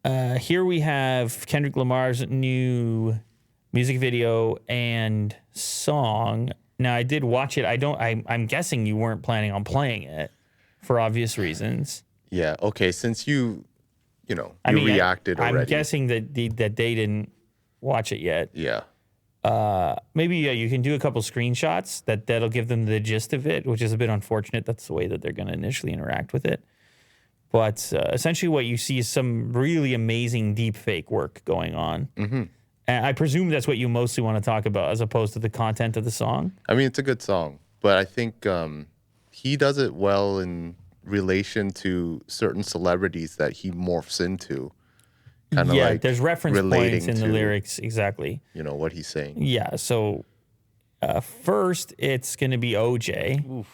Here we have Kendrick Lamar's new music video and song. Now, I did watch it. I'm guessing you weren't planning on playing it for obvious reasons. Yeah. Okay. Since you reacted already. I'm guessing that that they didn't watch it yet. Yeah. Maybe you can do a couple screenshots that'll give them the gist of it, which is a bit unfortunate. That's the way that they're going to initially interact with it. But essentially what you see is some really amazing deepfake work going on. Mm-hmm. And I presume that's what you mostly want to talk about as opposed to the content of the song. I mean, it's a good song, but I think he does it well in relation to certain celebrities that he morphs into. Kind of like there's reference points in the lyrics, exactly. You know, what he's saying. Yeah, so first it's going to be OJ. Oof.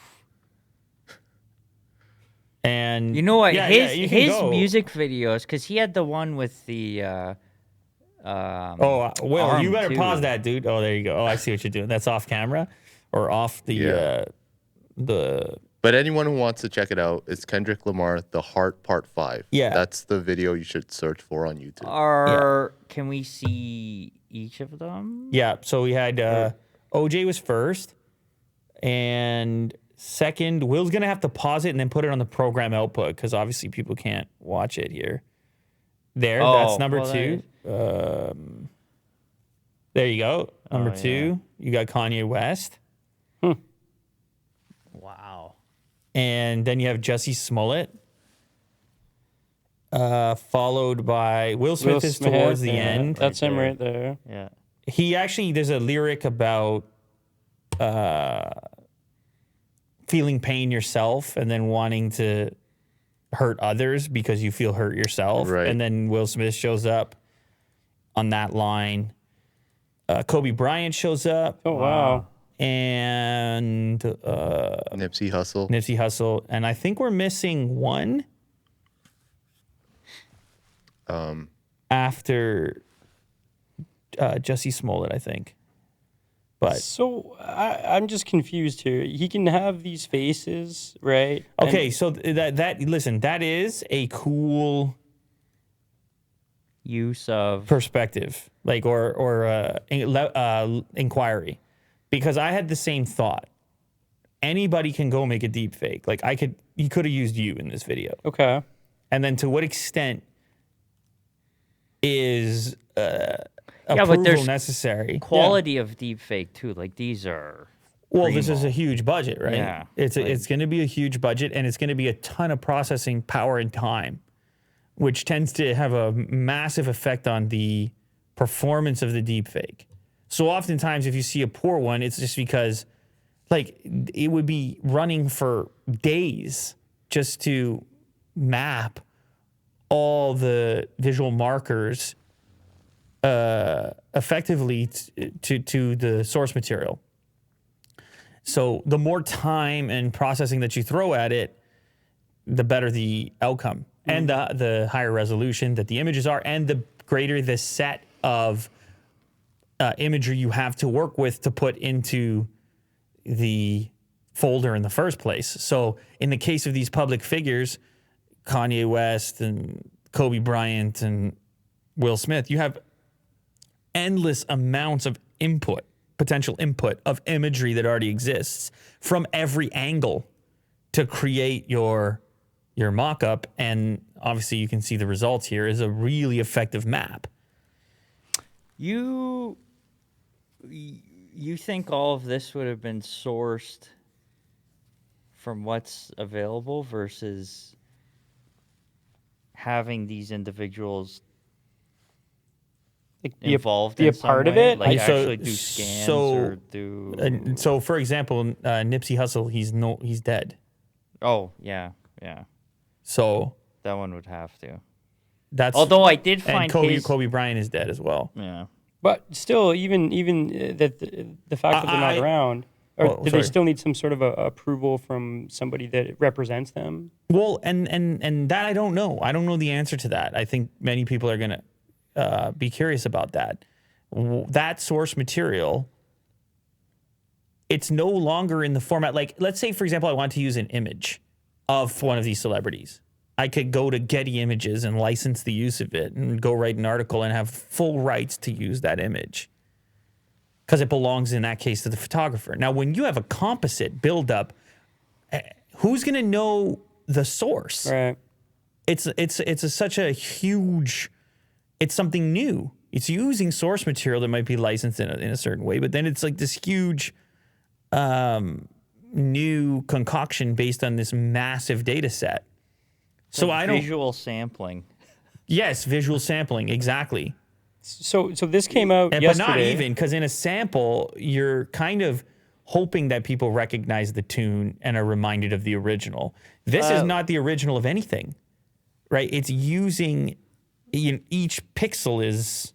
And you know what? His music videos, because he had the one with the. You better pause that, dude. Oh, there you go. Oh, I see what you're doing. That's off camera, or off the But anyone who wants to check it out, it's Kendrick Lamar, The Heart Part 5. Yeah, that's the video you should search for on YouTube. Can we see each of them? Yeah. So we had OJ was first, and second, Will's going to have to pause it and then put it on the program output because obviously people can't watch it here. That's number 2. There you go. Number 2. Yeah. You got Kanye West. Wow. And then you have Jussie Smollett. Followed by Will Smith is towards the end. That's him right there. Yeah. He actually, there's a lyric about feeling pain yourself and then wanting to hurt others because you feel hurt yourself. Right. And then Will Smith shows up on that line. Kobe Bryant shows up. Oh, wow. And Nipsey Hussle. And I think we're missing one after Jussie Smollett, I think. But so I'm just confused here. He can have these faces, right? Okay, so listen, that is a cool use of perspective, like or inquiry, because I had the same thought. Anybody can go make a deep fake. Like he could have used you in this video. Okay, and then to what extent is but there's necessary quality of deepfake too. Like these are this is a huge budget, right? Yeah, it's going to be a huge budget, and it's going to be a ton of processing power and time, which tends to have a massive effect on the performance of the deepfake. So oftentimes, if you see a poor one, it's just because, like, it would be running for days just to map all the visual markers effectively to the source material. So the more time and processing that you throw at it, the better the outcome, and the higher resolution that the images are, and the greater the set of imagery you have to work with to put into the folder in the first place. So in the case of these public figures, Kanye West and Kobe Bryant and Will Smith, you have endless amounts of potential input of imagery that already exists from every angle to create your mock-up. And obviously you can see the results here is a really effective map. You think all of this would have been sourced from what's available versus having these individuals involved in a part some of way? it? Like actually do scans or do... So, for example, Nipsey Hussle, he's dead. Oh, yeah. So... that one would have to. Although I did find Kobe Bryant is dead as well. Yeah. But still, even that the fact that they're not around, or do they still need some sort of approval from somebody that represents them? Well, and that I don't know. I don't know the answer to that. I think many people are going to be curious about that. That source material, it's no longer in the format. Like, let's say, for example, I want to use an image of one of these celebrities. I could go to Getty Images and license the use of it and go write an article and have full rights to use that image because it belongs in that case to the photographer. Now, when you have a composite buildup, who's going to know the source? Right. It's such a huge, it's something new. It's using source material that might be licensed in a certain way, but then it's like this huge new concoction based on this massive data set. So Like I don't. visual sampling. Yes, visual sampling, exactly. So this came out But yesterday. not even, because in a sample, you're kind of hoping that people recognize the tune and are reminded of the original. This is not the original of anything, right? It's using, each pixel is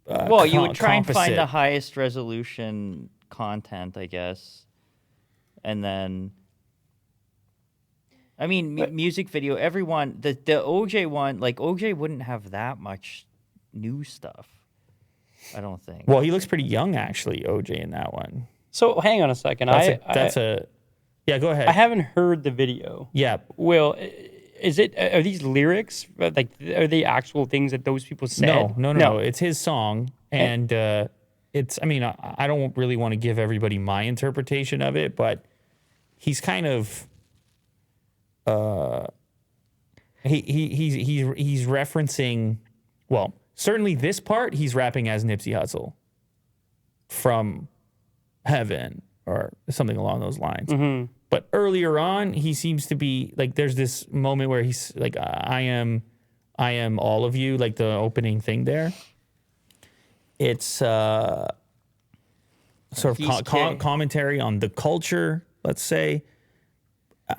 Well, you would try and find composite. the highest resolution content, I guess. And then, I mean, music video, everyone, the OJ one, like OJ wouldn't have that much new stuff, I don't think. Well, he looks pretty young, actually, OJ, in that one. So hang on a second. Yeah, go ahead. I haven't heard the video. Yeah. Will, are these lyrics? Like, are they actual things that those people said? No. It's his song. And it's, I mean, I don't really want to give everybody my interpretation of it, but he's kind of, he's referencing, well, certainly this part, he's rapping as Nipsey Hussle from Heaven or something along those lines. Mm-hmm. But earlier on, he seems to be like, there's this moment where he's like, I am all of you, like the opening thing there. It's sort of commentary on the culture, let's say.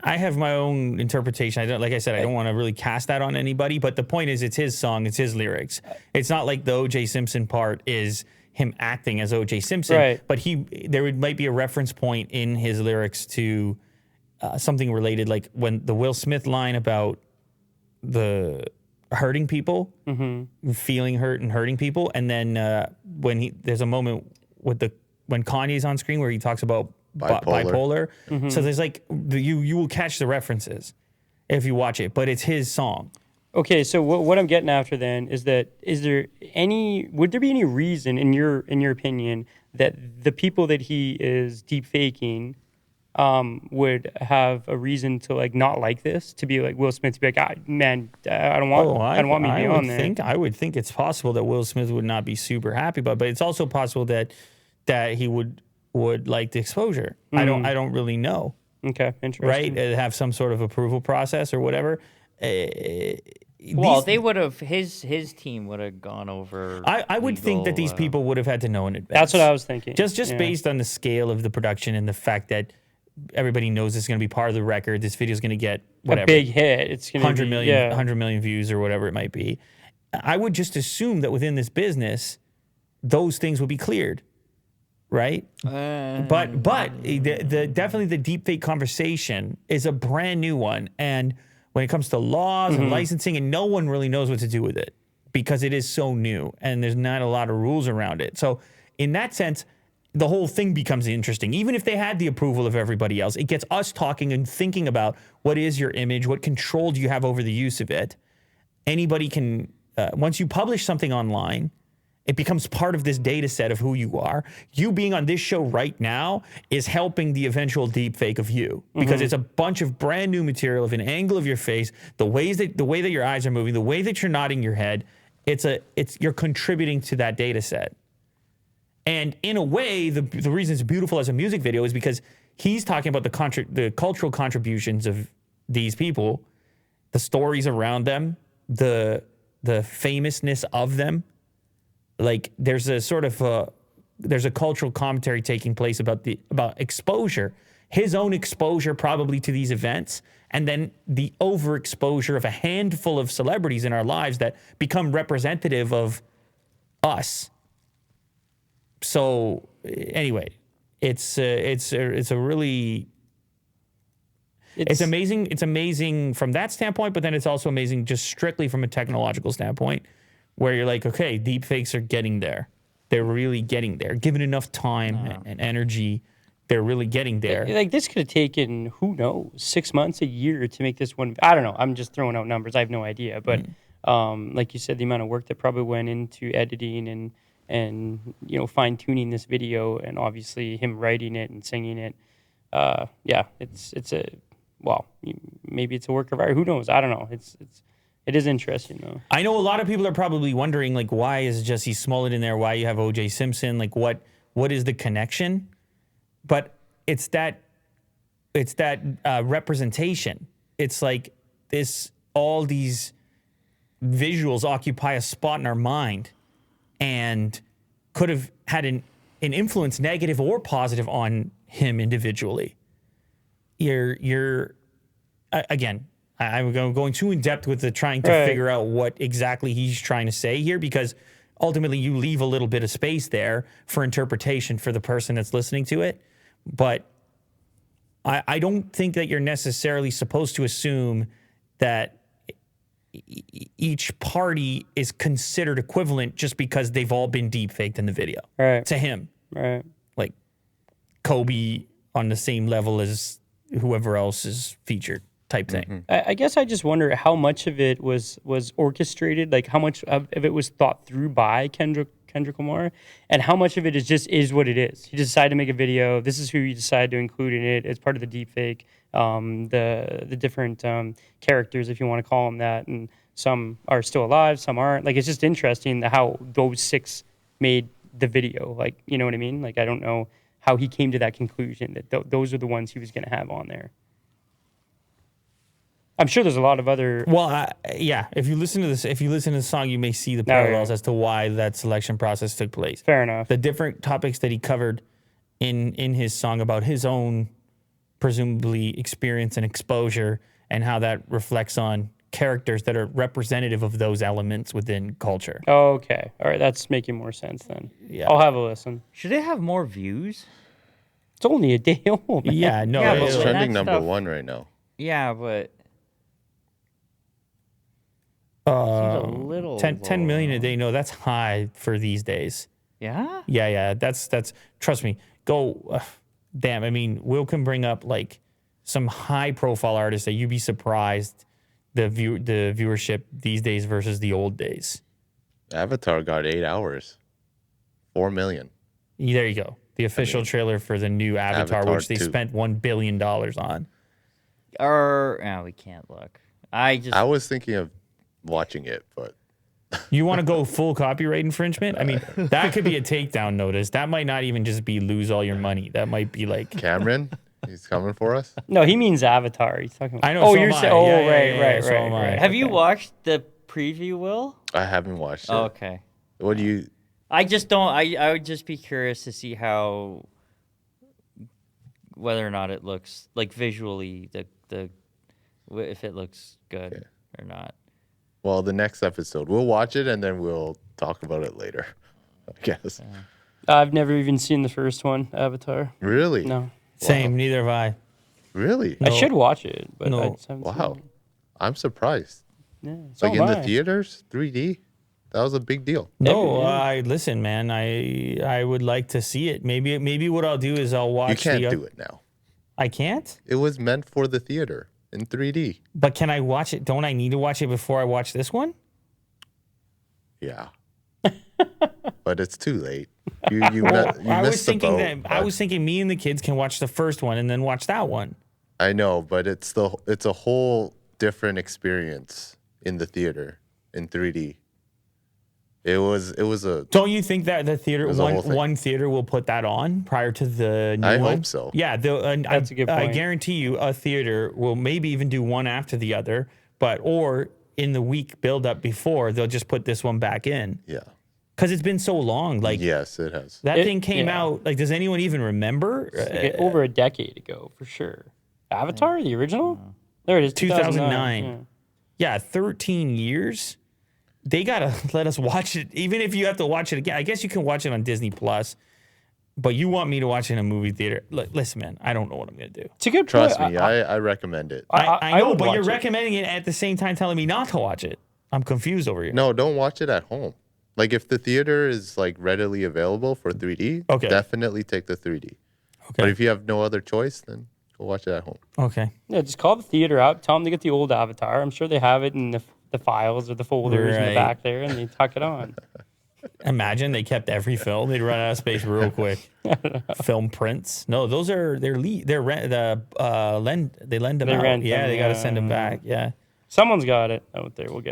I have my own interpretation. I don't want to really cast that on anybody, but the point is, it's his song, it's his lyrics. It's not like the O.J. Simpson part is him acting as O.J. Simpson, right. But might be a reference point in his lyrics to something related, like when the Will Smith line about the hurting people, feeling hurt and hurting people, and then there's a moment when Kanye's on screen where he talks about bipolar. So there's like you will catch the references if you watch it, but it's his song. Okay, so what I'm getting after then is that would there be any reason in your opinion that the people that he is deep faking would have a reason to like not like this, to be like Will Smith, to be like, I don't want me to be on there. I would think it's possible that Will Smith would not be super happy about it, but it's also possible that he would like the exposure. I don't really know. Okay, interesting. Right? Have some sort of approval process or whatever. Well, they would have, his team would have gone over. I would think that these people would have had to know in advance. That's what I was thinking. Just based on the scale of the production and the fact that everybody knows it's going to be part of the record. This video is going to get whatever, a big hit. It's going to 100 million views or whatever it might be. I would just assume that within this business, those things would be cleared, right? But definitely the deepfake conversation is a brand new one, and when it comes to laws and licensing, and no one really knows what to do with it because it is so new and there's not a lot of rules around it. So in that sense, the whole thing becomes interesting. Even if they had the approval of everybody else, it gets us talking and thinking about what is your image, what control do you have over the use of it. Anybody can, once you publish something online, it becomes part of this data set of who you are. You being on this show right now is helping the eventual deepfake of you because it's a bunch of brand new material of an angle of your face, the way that your eyes are moving, the way that you're nodding your head. You're contributing to that data set. And in a way, the reason it's beautiful as a music video is because he's talking about the cultural contributions of these people, the stories around them, the famousness of them. Like there's a sort of there's a cultural commentary taking place about exposure, his own exposure probably to these events, and then the overexposure of a handful of celebrities in our lives that become representative of us. So anyway, it's amazing. It's amazing from that standpoint, but then it's also amazing just strictly from a technological standpoint, where you're like, okay, deepfakes are getting there. They're really getting there. Given enough time and energy they're really getting there. Like this could have taken, who knows, 6 months, a year to make this one. I don't know. I'm just throwing out numbers. I have no idea. But like you said, the amount of work that probably went into editing and fine tuning this video, and obviously him writing it and singing it. Maybe it's a work of art. Who knows? I don't know. It is interesting though. I know a lot of people are probably wondering, like, why is Jesse Smollett in there? Why you have O.J. Simpson? Like, what is the connection? But it's that representation. It's like all these visuals occupy a spot in our mind and could have had an influence, negative or positive, on him individually. Again, I'm going too in depth with trying to figure out what exactly he's trying to say here, because ultimately you leave a little bit of space there for interpretation for the person that's listening to it. But I don't think that you're necessarily supposed to assume that each party is considered equivalent just because they've all been deepfaked in the video to him. Right. Like Kobe on the same level as whoever else is featured type thing. I guess I just wonder how much of it was orchestrated, like how much of it was thought through by Kendrick Lamar, and how much of it is what it is. He decided to make a video. This is who you decide to include in it. It's part of the deepfake. The different characters, if you want to call them that, and some are still alive, some aren't. Like, it's just interesting how those 6 made the video. Like, you know what I mean? Like, I don't know how he came to that conclusion that those are the ones he was going to have on there. I'm sure there's a lot of other. Well, if you listen to the song, you may see the parallels as to why that selection process took place. Fair enough. The different topics that he covered in his song about his own presumably experience and exposure, and how that reflects on characters that are representative of those elements within culture. Okay. All right. That's making more sense then. Yeah. I'll have a listen. Should it have more views? It's only a day old, man. Yeah, no, Yeah, but It's when trending that number stuff- 1 right now. Yeah, but seems a little 10 million a low. day. No, that's high for these days. Yeah. Yeah. That's trust me. Go. Damn. I mean, Will can bring up like some high profile artists that you'd be surprised the viewership these days versus the old days. Avatar got 8 hours, 4 million. There you go. The official trailer for the new Avatar, Avatar which they 2. spent $1 billion on. We can't look. I was thinking of watching it, but You want to go full copyright infringement? I mean, that could be a takedown notice. That might not even just be lose all your money. That might be like Cameron, he's coming for us. No, he means Avatar. He's talking about. I know. Oh, so you're am I. saying. Oh, Yeah, right. so am I. Have you watched the preview, Will? I haven't watched it. Oh, okay. What do you? I just don't. I would just be curious to see whether or not it looks like visually if it looks good or not. Well, the next episode, we'll watch it and then we'll talk about it later, I guess. I've never even seen the first one, Avatar. Really? No. Same. Neither have I. Really? I should watch it, but No. I just haven't seen Wow. it. I'm surprised. Yeah, so Like in am the I. theaters, 3D, that was a big deal. No, listen, man. I would like to see it. Maybe what I'll do is I'll watch. You can't do it now. I can't. It was meant for the theater in 3D. But can I watch it? Don't I need to watch it before I watch this one? Yeah. But it's too late. You I was missed the thinking boat. that I was thinking me and the kids can watch the first one and then watch that one. I know, but it's a whole different experience in the theater in 3D. It was a. Don't you think that the theater There's a whole thing. one theater will put that on prior to the new I one? hope so. Yeah, That's a good I point. guarantee you a theater will maybe even do one after the other, or in the week build up before they'll just put this one back in Yeah. because it's been so long. Like Yes, it has. that It- thing came yeah. out. Like, does anyone even remember? Like over a decade ago, for sure. Avatar, the original? There it is, 2009. Yeah, 13 years. They gotta let us watch it, even if you have to watch it again. I guess you can watch it on Disney Plus, but you want me to watch it in a movie theater? Listen, man, I don't know what I'm gonna do. It's a good Trust point. me, I recommend it. I know, would but you're watch it. recommending it at the same time telling me not to watch it. I'm confused over here. No, don't watch it at home. Like if the theater is like readily available for 3D, Okay. definitely take the 3D. But if you have no other choice, then go watch it at home. Okay. Yeah, just call the theater up. Tell them to get the old Avatar. I'm sure they have it in the files or the folders in the Right. back there, and they tuck it on. Imagine they kept every film. They'd run out of space real quick. Film prints. No, those are they lend them They out. rent Yeah, them, they got to yeah. send them back. Yeah. Someone's got it out there. We'll get